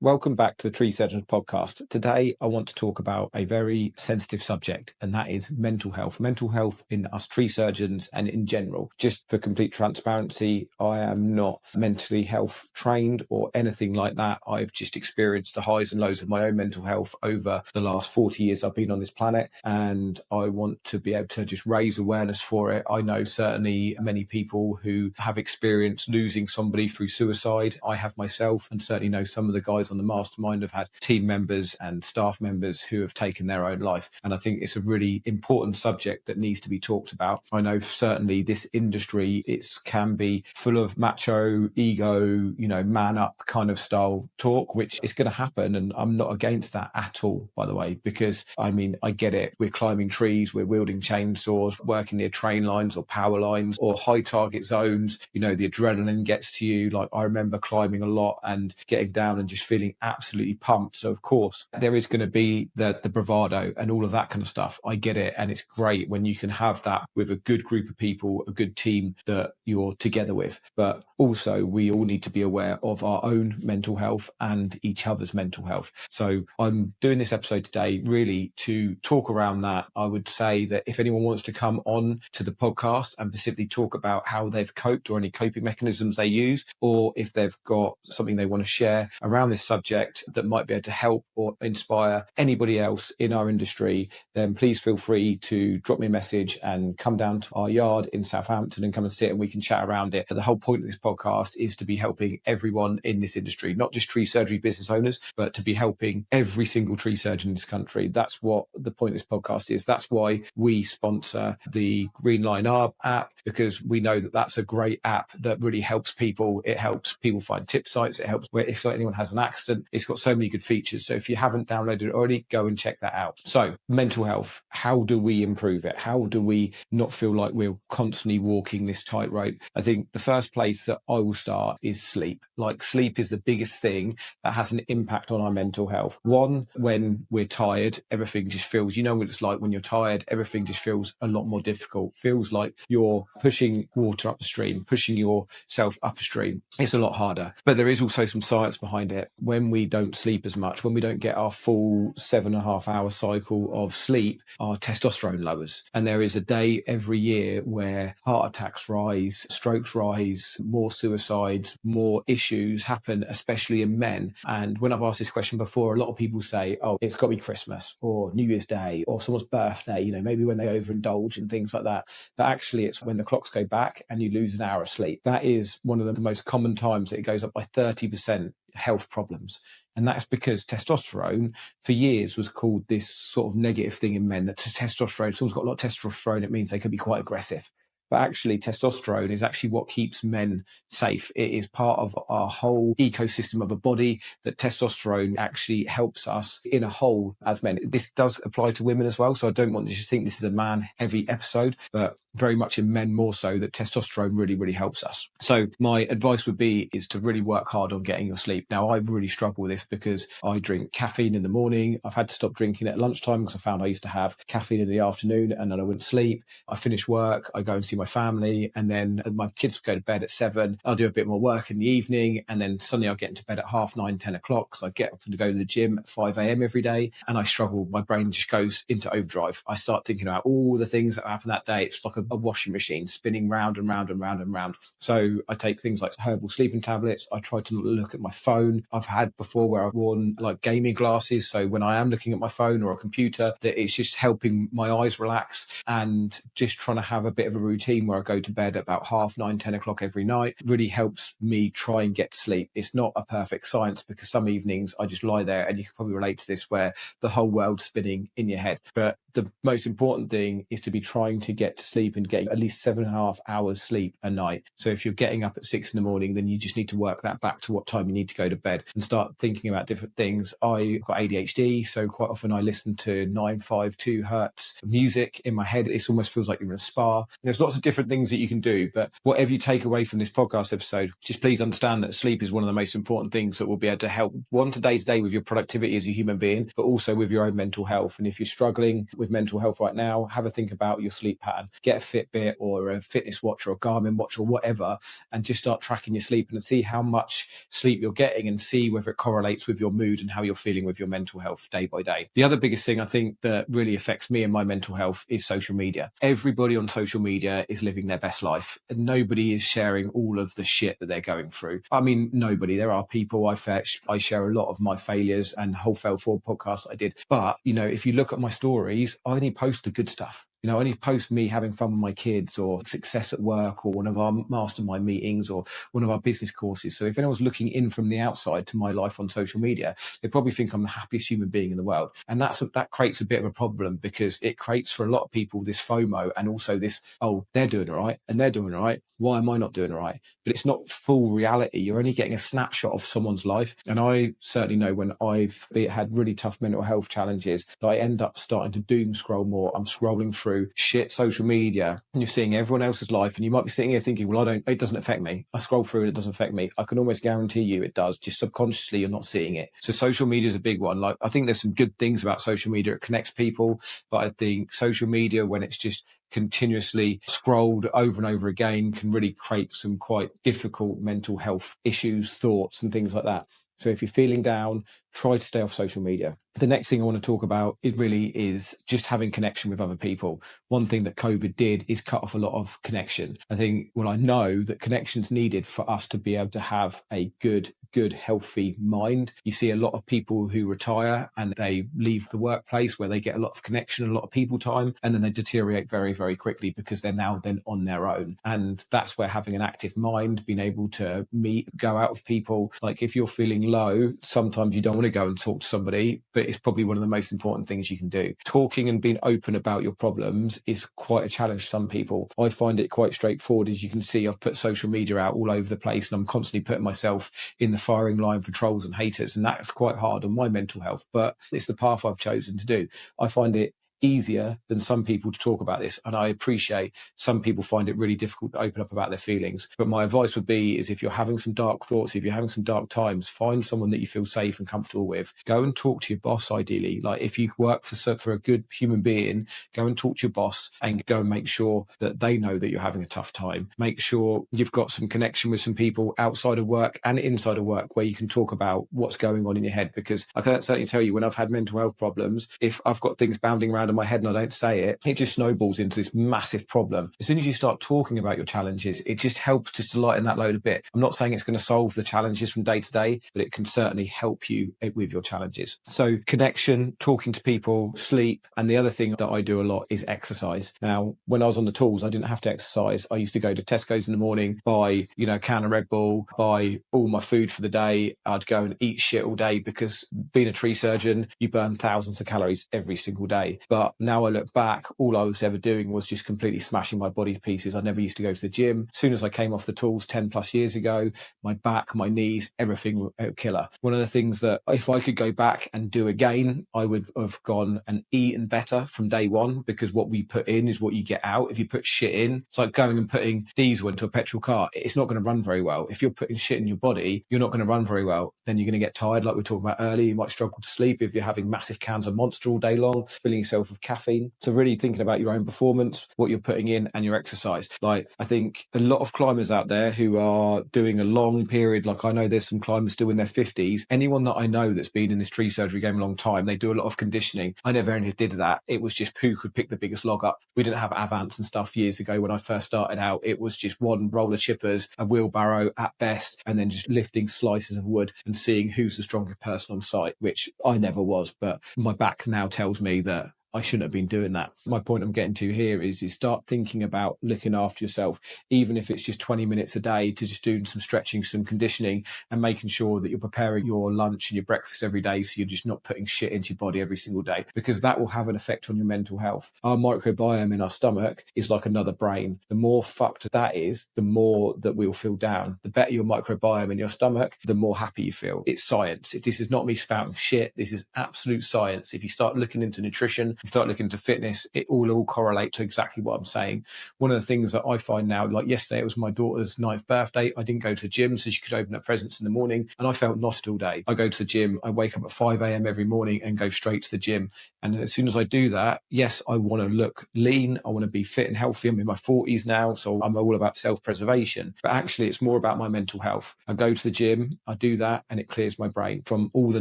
Welcome back to the Tree Surgeons podcast. Today, I want to talk about a very sensitive subject, and that is mental health. Mental health in us tree surgeons and in general. Just for complete transparency, I am not mentally health trained or anything like that. I've just experienced the highs and lows of my own mental health over the last 40 years I've been on this planet, and I want to be able to just raise awareness for it. I know certainly many people who have experienced losing somebody through suicide. I have myself, and certainly know some of the guys on the mastermind have had team members and staff members who have taken their own life. And I think it's a really important subject that needs to be talked about. I know certainly this industry, it can be full of macho, ego, man up kind of style talk, which is going to happen. And I'm not against that at all, by the way, because I get it. We're climbing trees, we're wielding chainsaws, working near train lines or power lines or high target zones. The adrenaline gets to you. Like, I remember climbing a lot and getting down and just feeling absolutely pumped. So of course there is going to be the bravado and all of that kind of stuff. I get it. And it's great when you can have that with a good group of people, a good team that you're together with. But also we all need to be aware of our own mental health and each other's mental health. So I'm doing this episode today really to talk around that. I would say that if anyone wants to come on to the podcast and specifically talk about how they've coped or any coping mechanisms they use, or if they've got something they want to share around this subject that might be able to help or inspire anybody else in our industry, then please feel free to drop me a message and come down to our yard in Southampton and come and sit and we can chat around it. But the whole point of this podcast is to be helping everyone in this industry, not just tree surgery business owners, but to be helping every single tree surgeon in this country. That's what the point of this podcast is. That's why we sponsor the Green Line Arb app, because we know that that's a great app that really helps people. It helps people find tip sites. It helps where if anyone has an accident. It's got so many good features. So if you haven't downloaded it already, go and check that out. So mental health, how do we improve it? How do we not feel like we're constantly walking this tightrope? I think the first place that I will start is sleep. Like, sleep is the biggest thing that has an impact on our mental health. One, when we're tired, everything just feels, what it's like when you're tired, everything just feels a lot more difficult. Feels like you're pushing water up the stream, pushing yourself up a stream. It's a lot harder. But there is also some science behind it. When we don't sleep as much, when we don't get our full 7.5 hour cycle of sleep, our testosterone lowers. And there is a day every year where heart attacks rise, strokes rise, more suicides, more issues happen, especially in men. And when I've asked this question before, a lot of people say, oh, it's got to be Christmas or New Year's Day or someone's birthday, maybe when they overindulge and things like that. But actually, it's when the clocks go back and you lose an hour of sleep. That is one of the most common times that it goes up by 30%. Health problems. And that's because testosterone for years was called this sort of negative thing in men, that testosterone, if someone's got a lot of testosterone, it means they can be quite aggressive. But actually, testosterone is actually what keeps men safe. It is part of our whole ecosystem of a body, that testosterone actually helps us in a whole as men. This does apply to women as well. So I don't want you to think this is a man-heavy episode, but very much in men more so, that testosterone really, really helps us. So my advice would be is to really work hard on getting your sleep. Now, I really struggle with this because I drink caffeine in the morning. I've had to stop drinking at lunchtime because I found I used to have caffeine in the afternoon and then I wouldn't sleep. I finish work, I go and see my family, and then my kids go to bed at 7. I'll do a bit more work in the evening, and then suddenly I'll get into bed at 9:30, 10 o'clock because I get up and go to the gym at 5 a.m. every day, and I struggle. My brain just goes into overdrive. I start thinking about all the things that happened that day. It's like a washing machine spinning round and round and round and round. So I take things like herbal sleeping tablets. I try to look at my phone. I've had before where I've worn like gaming glasses, so when I am looking at my phone or a computer, that it's just helping my eyes relax, and just trying to have a bit of a routine where I go to bed at about 9:30, 10 o'clock every night really helps me try and get to sleep. It's not a perfect science because some evenings I just lie there, and you can probably relate to this, where the whole world's spinning in your head. But the most important thing is to be trying to get to sleep and get at least 7.5 hours sleep a night. So if you're getting up at 6 in the morning, then you just need to work that back to what time you need to go to bed and start thinking about different things. I've got ADHD, so quite often I listen to 952 hertz music in my head. It almost feels like you're in a spa. There's lots of different things that you can do, but whatever you take away from this podcast episode, just please understand that sleep is one of the most important things that will be able to help, one, to day with your productivity as a human being, but also with your own mental health. And if you're struggling with mental health right now, have a think about your sleep pattern. Get a Fitbit or a fitness watch or a Garmin watch or whatever, and just start tracking your sleep and see how much sleep you're getting and see whether it correlates with your mood and how you're feeling with your mental health day by day. The other biggest thing I think that really affects me and my mental health is social media. Everybody on social media is living their best life, and nobody is sharing all of the shit that they're going through. I mean, nobody. There are people I share a lot of my failures and whole fail forward podcasts I did. But, if you look at my stories, I only post the good stuff. I only post me having fun with my kids or success at work or one of our mastermind meetings or one of our business courses. So if anyone's looking in from the outside to my life on social media, they probably think I'm the happiest human being in the world. And that creates a bit of a problem, because it creates for a lot of people this FOMO and also this, oh, they're doing all right and they're doing all right. Why am I not doing all right? But it's not full reality. You're only getting a snapshot of someone's life. And I certainly know when I've had really tough mental health challenges that I end up starting to doom scroll more. I'm scrolling through shit social media and you're seeing everyone else's life, and you might be sitting here thinking, well, it doesn't affect me. I scroll through and it doesn't affect me. I can almost guarantee you it does. Just subconsciously, you're not seeing it. So social media is a big one. Like, I think there's some good things about social media. It connects people, but I think social media, when it's just continuously scrolled over and over again, can really create some quite difficult mental health issues, thoughts and things like that. So if you're feeling down, try to stay off social media. The next thing I want to talk about, it really is just having connection with other people. One thing that COVID did is cut off a lot of connection. I know that connection's needed for us to be able to have a good, healthy mind. You see a lot of people who retire and they leave the workplace where they get a lot of connection, a lot of people time, and then they deteriorate very, very quickly because they're now then on their own. And that's where having an active mind, being able to meet, go out with people, like if you're feeling low, sometimes you don't want to go and talk to somebody, but it's probably one of the most important things you can do. Talking and being open about your problems is quite a challenge for some people. I find it quite straightforward. As you can see, I've put social media out all over the place and I'm constantly putting myself in the firing line for trolls and haters, and that's quite hard on my mental health, but it's the path I've chosen to do. I find it easier than some people to talk about this, and I appreciate some people find it really difficult to open up about their feelings. But my advice would be is, if you're having some dark thoughts, if you're having some dark times, find someone that you feel safe and comfortable with. Go and talk to your boss, ideally. Like, if you work for a good human being, go and talk to your boss and go and make sure that they know that you're having a tough time. Make sure you've got some connection with some people outside of work and inside of work where you can talk about what's going on in your head, because I can certainly tell you, when I've had mental health problems, if I've got things bounding around in my head and I don't say it, it just snowballs into this massive problem. As soon as you start talking about your challenges, it just helps just to lighten that load a bit. I'm not saying it's going to solve the challenges from day to day, but it can certainly help you with your challenges. So connection, talking to people, sleep, and the other thing that I do a lot is exercise. Now, when I was on the tools, I didn't have to exercise. I used to go to Tesco's in the morning, buy, a can of Red Bull, buy all my food for the day. I'd go and eat shit all day, because being a tree surgeon, you burn thousands of calories every single day. But now I look back, all I was ever doing was just completely smashing my body to pieces. I never used to go to the gym. As soon as I came off the tools 10 plus years ago, my back, my knees, everything were a killer. One of the things that if I could go back and do again, I would have gone and eaten better from day one, because what we put in is what you get out. If you put shit in, it's like going and putting diesel into a petrol car. It's not going to run very well. If you're putting shit in your body, you're not going to run very well. Then you're going to get tired, like we were talking about earlier. You might struggle to sleep if you're having massive cans of Monster all day long, filling yourself with caffeine. So really thinking about your own performance, what you're putting in, and your exercise. Like, I think a lot of climbers out there who are doing a long period, like I know there's some climbers still in their 50s. Anyone that I know that's been in this tree surgery game a long time, they do a lot of conditioning. I never only did that. It was just who could pick the biggest log up. We didn't have Avants and stuff years ago when I first started out. It was just one roll of chippers, a wheelbarrow at best, and then just lifting slices of wood and seeing who's the strongest person on site, which I never was. But my back now tells me that I shouldn't have been doing that. My point I'm getting to here is start thinking about looking after yourself, even if it's just 20 minutes a day, to just doing some stretching, some conditioning, and making sure that you're preparing your lunch and your breakfast every day, so you're just not putting shit into your body every single day, because that will have an effect on your mental health. Our microbiome in our stomach is like another brain. The more fucked that is, the more that we'll feel down. The better your microbiome in your stomach, the more happy you feel. It's science. This is not me spouting shit. This is absolute science. If you start looking into nutrition, you start looking into fitness, it all correlate to exactly what I'm saying. One of the things that I find now, like yesterday, it was my daughter's 9th birthday. I didn't go to the gym so she could open her presents in the morning, and I felt knotted all day. I go to the gym, I wake up at 5 a.m. every morning and go straight to the gym. And as soon as I do that, yes, I want to look lean. I want to be fit and healthy. I'm in my 40s now, so I'm all about self-preservation. But actually, it's more about my mental health. I go to the gym, I do that, and it clears my brain from all the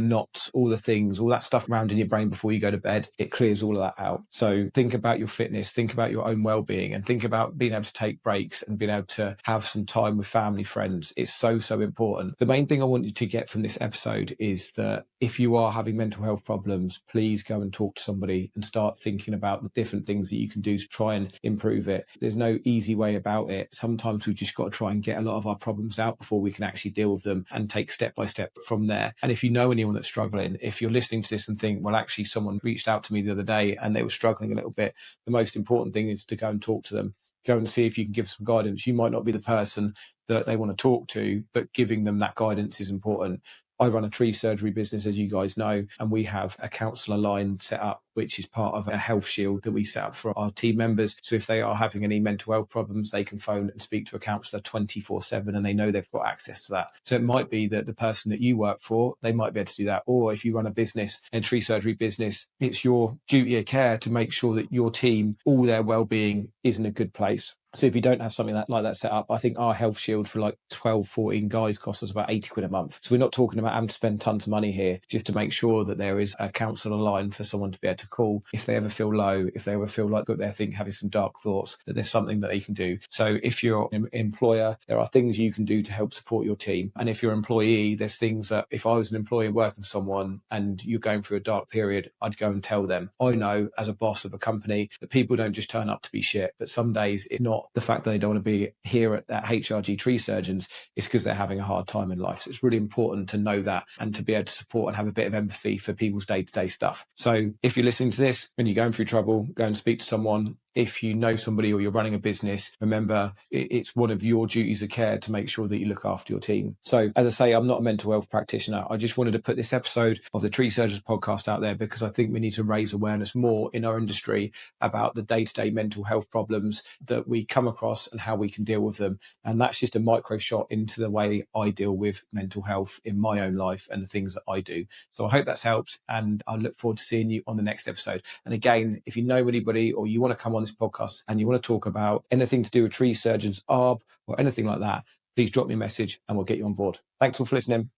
knots, all the things, all that stuff around in your brain before you go to bed. It clears all of that out. So think about your fitness, think about your own well-being, and think about being able to take breaks and being able to have some time with family, friends. It's so important. The main thing I want you to get from this episode is that if you are having mental health problems, please go and talk to somebody and start thinking about the different things that you can do to try and improve it. There's no easy way about it. Sometimes we've just got to try and get a lot of our problems out before we can actually deal with them and take step by step from there. And if you know anyone that's struggling, if you're listening to this and think, well, actually someone reached out to me the other day and they were struggling a little bit, the most important thing is to go and talk to them. Go and see if you can give some guidance. You might not be the person that they want to talk to, but giving them that guidance is important. I run a tree surgery business, as you guys know, and we have a counsellor line set up, which is part of a health shield that we set up for our team members. So if they are having any mental health problems, they can phone and speak to a counsellor 24/7, and they know they've got access to that. So it might be that the person that you work for, they might be able to do that. Or if you run a business, a tree surgery business, it's your duty of care to make sure that your team, all their well-being is in a good place. So if you don't have something like that set up, I think our health shield for like 12, 14 guys costs us about 80 quid a month. So we're not talking about having to spend tons of money here just to make sure that there is a counsellor line for someone to be able to call if they ever feel low, if they ever feel like they're having some dark thoughts, that there's something that they can do. So if you're an employer, there are things you can do to help support your team. And if you're an employee, there's things that if I was an employee working for someone and you're going through a dark period, I'd go and tell them. I know as a boss of a company that people don't just turn up to be shit, but some days it's not the fact that they don't want to be here at HRG Tree Surgeons, it's because they're having a hard time in life. So it's really important to know that and to be able to support and have a bit of empathy for people's day-to-day stuff. So if you're listening to this and you're going through trouble, go and speak to someone. If you know somebody or you're running a business, remember it's one of your duties of care to make sure that you look after your team. So as I say, I'm not a mental health practitioner. I just wanted to put this episode of the Tree Surgeons podcast out there because I think we need to raise awareness more in our industry about the day-to-day mental health problems that we come across and how we can deal with them. And that's just a micro shot into the way I deal with mental health in my own life and the things that I do. So I hope that's helped, and I look forward to seeing you on the next episode. And again, if you know anybody or you want to come on this podcast and you want to talk about anything to do with tree surgeons, ARB, or anything like that, please drop me a message and we'll get you on board. Thanks all for listening.